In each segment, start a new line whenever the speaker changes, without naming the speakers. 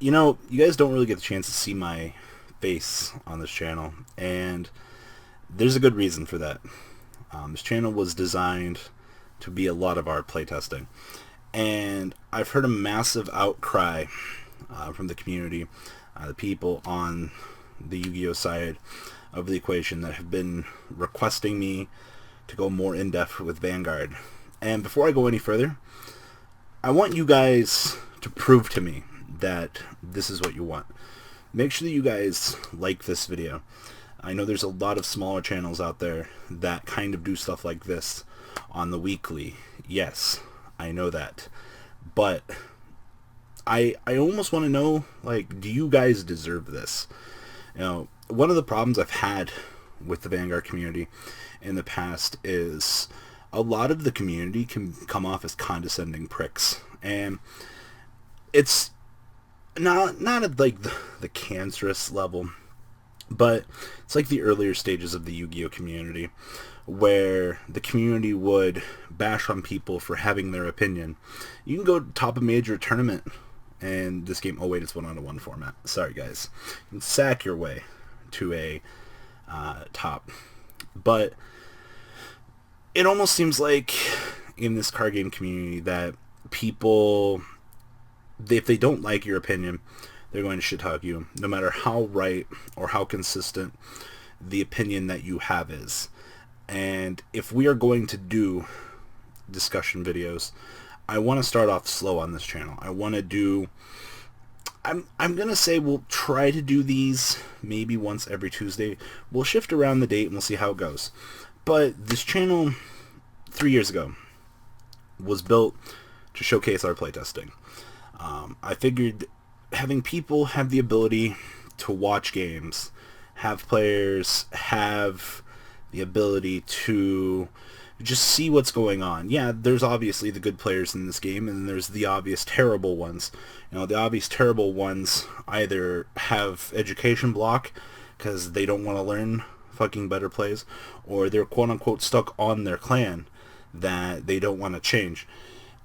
You know, you guys don't really get the chance to see my face on this channel, and there's a good reason for that. This channel was designed to be a lot of our playtesting, and I've heard a massive outcry from the community, the people on the Yu-Gi-Oh side of the equation that have been requesting me to go more in-depth with Vanguard. And before I go any further, I want you guys to prove to me that this is what you want. Make sure that you guys like this video. I know there's a lot of smaller channels out there that kind of do stuff like this on the weekly. Yes, I know that. But I almost want to know, like, do you guys deserve this? You know, one of the problems I've had with the Vanguard community in the past is a lot of the community can come off as condescending pricks. And it's not at like the cancerous level, but it's like the earlier stages of the Yu-Gi-Oh community, where the community would bash on people for having their opinion. You can go top a major tournament, and this game, oh wait, it's 1-on-1 format. Sorry guys. You can sack your way to a top. But it almost seems like in this card game community that people, if they don't like your opinion, they're going to shit talk you, no matter how right or how consistent the opinion that you have is. And if we are going to do discussion videos, I want to start off slow on this channel. I want to do, I'm going to say we'll try to do these maybe once every Tuesday. We'll shift around the date and we'll see how it goes. But this channel 3 years ago was built to showcase our playtesting. I figured having people have the ability to watch games, have players have the ability to just see what's going on. Yeah, there's obviously the good players in this game, and there's the obvious terrible ones. You know, the obvious terrible ones either have education block because they don't want to learn fucking better plays, or they're quote-unquote stuck on their clan that they don't want to change.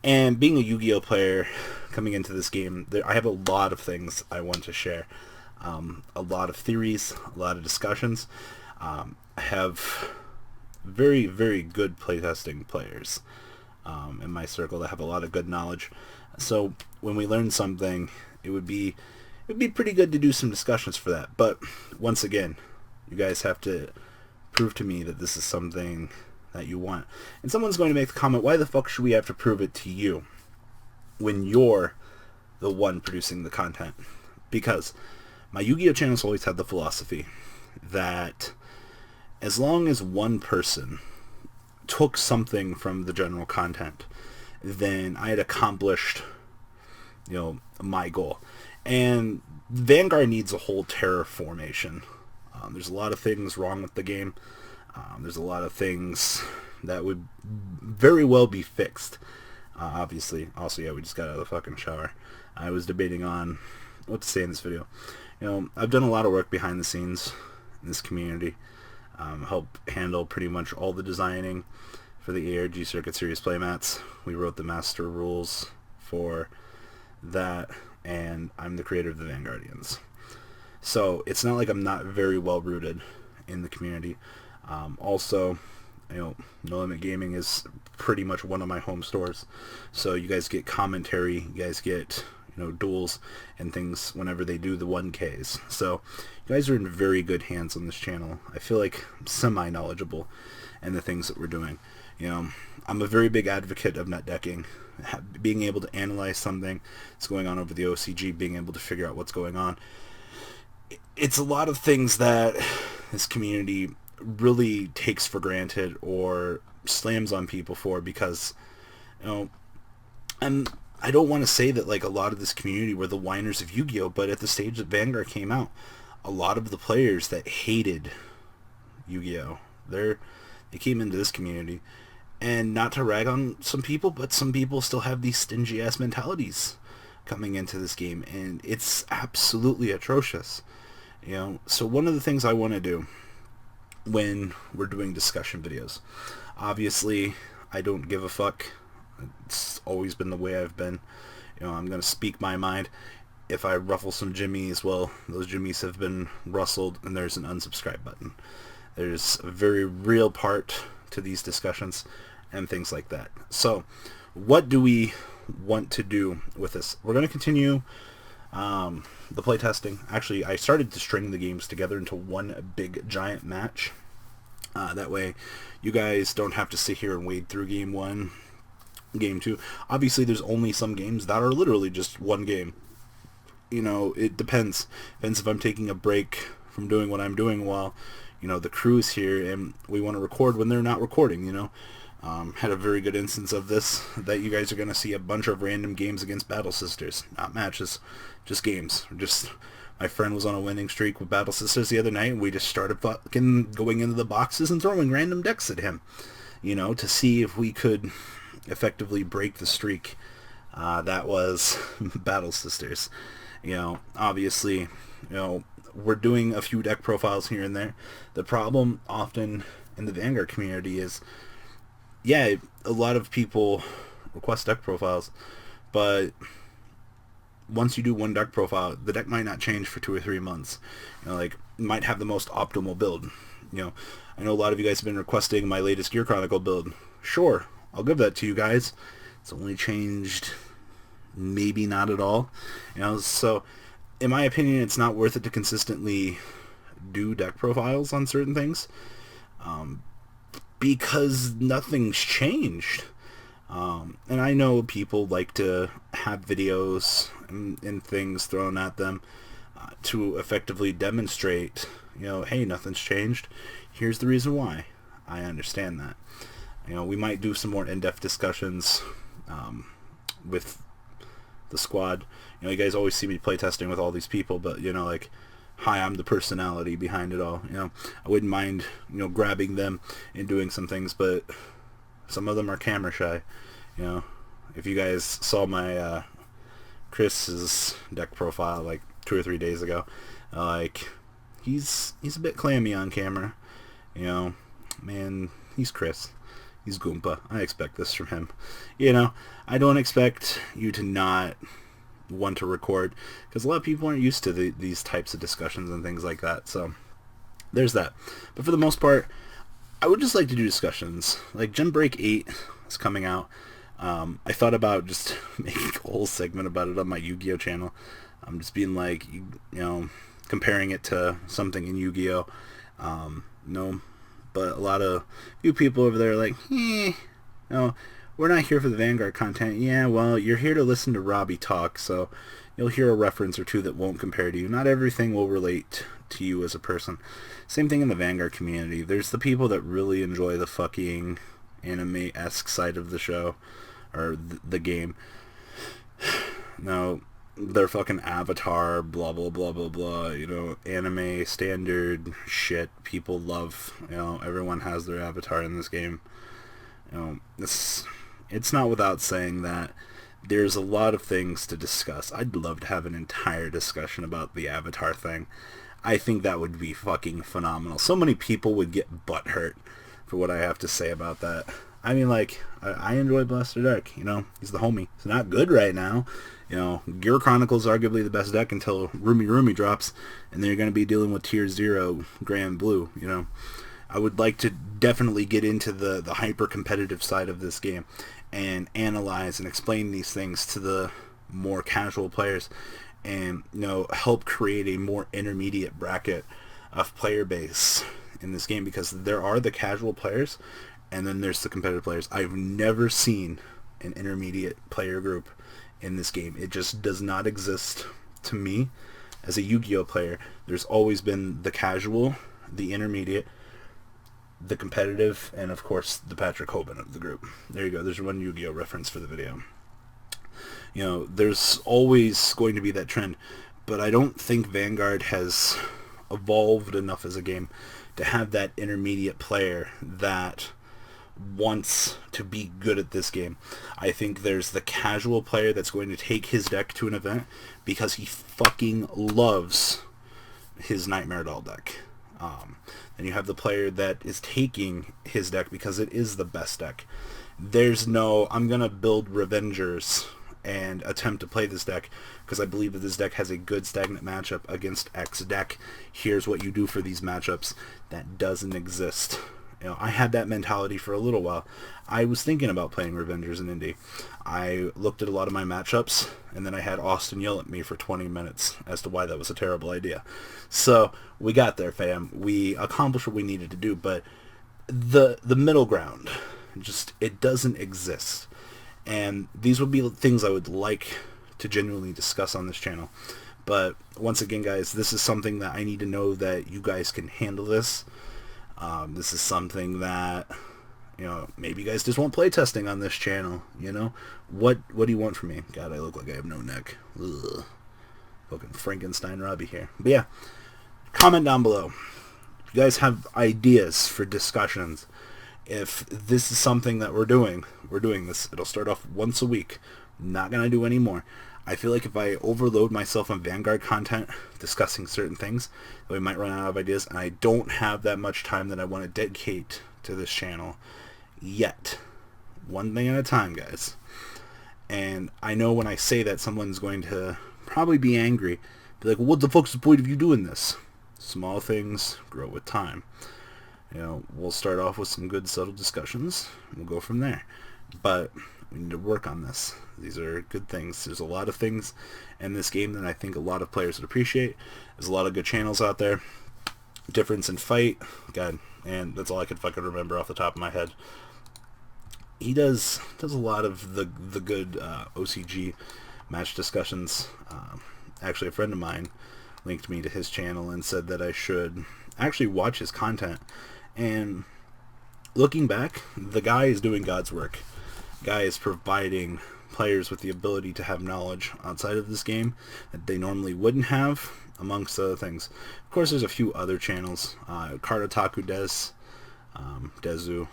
And being a Yu-Gi-Oh player coming into this game, I have a lot of things I want to share. A lot of theories, a lot of discussions. I have very, very good playtesting players in my circle that have a lot of good knowledge. So when we learn something, it would be pretty good to do some discussions for that. But once again, you guys have to prove to me that this is something that you want. And someone's going to make the comment, why the fuck should we have to prove it to you when you're the one producing the content? Because my Yu-Gi-Oh channel's always had the philosophy that as long as one person took something from the general content, then I had accomplished, you know, my goal. And Vanguard needs a whole terraformation. There's a lot of things wrong with the game. There's a lot of things that would very well be fixed. Obviously. Also, yeah, we just got out of the fucking shower. I was debating on what to say in this video. You know, I've done a lot of work behind the scenes in this community. Help handle pretty much all the designing for the ARG Circuit Series playmats. We wrote the master rules for that, and I'm the creator of the Vanguardians. So it's not like I'm not very well rooted in the community. Also, you know, No Limit Gaming is pretty much one of my home stores. So you guys get commentary, you guys get, you know, duels and things whenever they do the 1Ks. So you guys are in very good hands on this channel. I feel like I'm semi-knowledgeable in the things that we're doing. You know, I'm a very big advocate of net decking. Being able to analyze something that's going on over the OCG, being able to figure out what's going on. It's a lot of things that this community really takes for granted or slams on people for, because, you know, I don't want to say that like a lot of this community were the whiners of Yu-Gi-Oh, but at the stage that Vanguard came out, a lot of the players that hated Yu-Gi-Oh, they came into this community. And not to rag on some people, but some people still have these stingy ass mentalities coming into this game, and it's absolutely atrocious. You know, so one of the things I want to do when we're doing discussion videos, obviously I don't give a fuck. It's always been the way I've been. You know, I'm going to speak my mind. if I ruffle some jimmies, well, those jimmies have been rustled, and there's an unsubscribe button. There's a very real part to these discussions and things like that. So, what do we want to do with this? We're going to continue the playtesting. Actually, I started to string the games together into one big giant match. That way, you guys don't have to sit here and wade through game 1, game 2. Obviously, there's only some games that are literally just one game. You know, it depends. Depends if I'm taking a break from doing what I'm doing while, you know, the crew's here and we want to record when they're not recording, you know. Had a very good instance of this, that you guys are going to see a bunch of random games against Battle Sisters. Not matches, just games. Just, my friend was on a winning streak with Battle Sisters the other night, and we just started fucking going into the boxes and throwing random decks at him, you know, to see if we could effectively break the streak. That was Battle Sisters. You know, obviously, you know, we're doing a few deck profiles here and there. The problem often in the Vanguard community is, yeah, a lot of people request deck profiles, but once you do one deck profile, the deck might not change for 2 or 3 months. You know, like, might have the most optimal build. You know, I know a lot of you guys have been requesting my latest Gear Chronicle build. Sure, I'll give that to you guys. It's only changed maybe not at all. You know, so in my opinion, it's not worth it to consistently do deck profiles on certain things. Because nothing's changed. And I know people like to have videos and things thrown at them to effectively demonstrate, you know, hey, nothing's changed. Here's the reason why. I understand that. You know, we might do some more in-depth discussions with the squad. You know, you guys always see me playtesting with all these people, but, you know, like, hi, I'm the personality behind it all. You know, I wouldn't mind, you know, grabbing them and doing some things, but some of them are camera shy. You know, if you guys saw my Chris's deck profile like 2 or 3 days ago, like, he's a bit clammy on camera. You know, man, he's Chris. He's Goomba. I expect this from him. You know, I don't expect you to not want to record, because a lot of people aren't used to these types of discussions and things like that. So there's that. But for the most part, I would just like to do discussions. Like, Gem Break 8 is coming out. I thought about just making a whole segment about it on my Yu-Gi-Oh channel. I'm just being like, you know, comparing it to something in Yu-Gi-Oh. No, but a few people over there are like, no, we're not here for the Vanguard content. Yeah, well, you're here to listen to Robbie talk, so you'll hear a reference or two that won't compare to you. Not everything will relate to you as a person. Same thing in the Vanguard community. There's the people that really enjoy the fucking anime-esque side of the show, or the game. No, their fucking avatar, blah, blah, blah, blah, blah, you know, anime standard shit people love. You know, everyone has their avatar in this game. You know, it's not without saying that there's a lot of things to discuss. I'd love to have an entire discussion about the avatar thing. I think that would be fucking phenomenal. So many people would get butthurt for what I have to say about that. I mean, like, I enjoy Blaster Deck, you know, he's the homie. It's not good right now. You know, Gear Chronicles arguably the best deck until Rumi drops, and then you're going to be dealing with Tier 0 Gray and Blue, you know. I would like to definitely get into the hyper-competitive side of this game and analyze and explain these things to the more casual players and, you know, help create a more intermediate bracket of player base in this game, because there are the casual players and then there's the competitive players. I've never seen an intermediate player group in this game. It just does not exist to me as a Yu-Gi-Oh player. There's always been the casual, the intermediate, the competitive, and of course the Patrick Hoban of the group. There you go. There's one Yu-Gi-Oh reference for the video. You know, there's always going to be that trend, but I don't think Vanguard has evolved enough as a game to have that intermediate player that wants to be good at this game. I think there's the casual player that's going to take his deck to an event because he fucking loves his Nightmare Doll deck. Then you have the player that is taking his deck because it is the best deck. There's no, I'm gonna build Revengers and attempt to play this deck because I believe that this deck has a good stagnant matchup against X deck. Here's what you do for these matchups. That doesn't exist. You know, I had that mentality for a little while. I was thinking about playing Revengers in Indy. I looked at a lot of my matchups, and then I had Austin yell at me for 20 minutes as to why that was a terrible idea. So we got there, fam. We accomplished what we needed to do, but the middle ground, just, it doesn't exist. And these would be things I would like to genuinely discuss on this channel. But once again, guys, this is something that I need to know that you guys can handle this. This is something that, you know, maybe you guys just want playtesting on this channel, you know? What do you want from me? God, I look like I have no neck. Ugh. Fucking Frankenstein Robbie here. But yeah, comment down below. If you guys have ideas for discussions, if this is something that we're doing this. It'll start off once a week. Not going to do any more. I feel like if I overload myself on Vanguard content discussing certain things, we might run out of ideas, and I don't have that much time that I want to dedicate to this channel yet. One thing at a time, guys. And I know when I say that, someone's going to probably be angry. Be like, well, what the fuck's the point of you doing this? Small things grow with time. You know, we'll start off with some good subtle discussions, and we'll go from there. But we need to work on this. These are good things. There's a lot of things in this game that I think a lot of players would appreciate. There's a lot of good channels out there. Difference in Fight, God, and that's all I could fucking remember off the top of my head. He does a lot of the good OCG match discussions. Actually, a friend of mine linked me to his channel and said that I should actually watch his content. And looking back, the guy is doing God's work. Guy is providing players with the ability to have knowledge outside of this game that they normally wouldn't have, amongst other things. Of course, there's a few other channels. Dezu.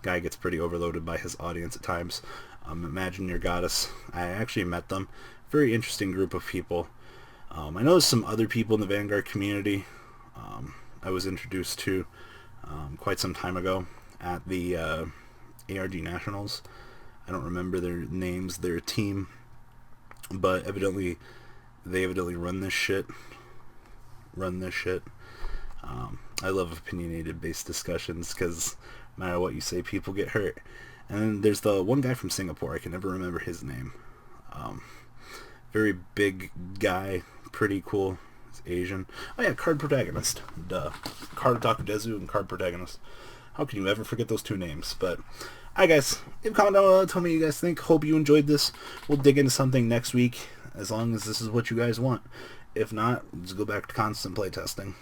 Guy gets pretty overloaded by his audience at times. Imagine Your Goddess. I actually met them. Very interesting group of people. I know there's some other people in the Vanguard community I was introduced to quite some time ago at the ARG Nationals. I don't remember their names. They're a team, but they evidently run this shit. I love opinionated based discussions because no matter what you say, people get hurt. And then there's the one guy from Singapore. I can never remember his name. Very big guy, pretty cool. He's Asian. Oh yeah, Card Protagonist. Duh. Dezu and Card Protagonist. How can you ever forget those two names? But, alright guys, leave a comment down below, tell me what you guys think. Hope you enjoyed this. We'll dig into something next week, as long as this is what you guys want. If not, let's go back to constant playtesting.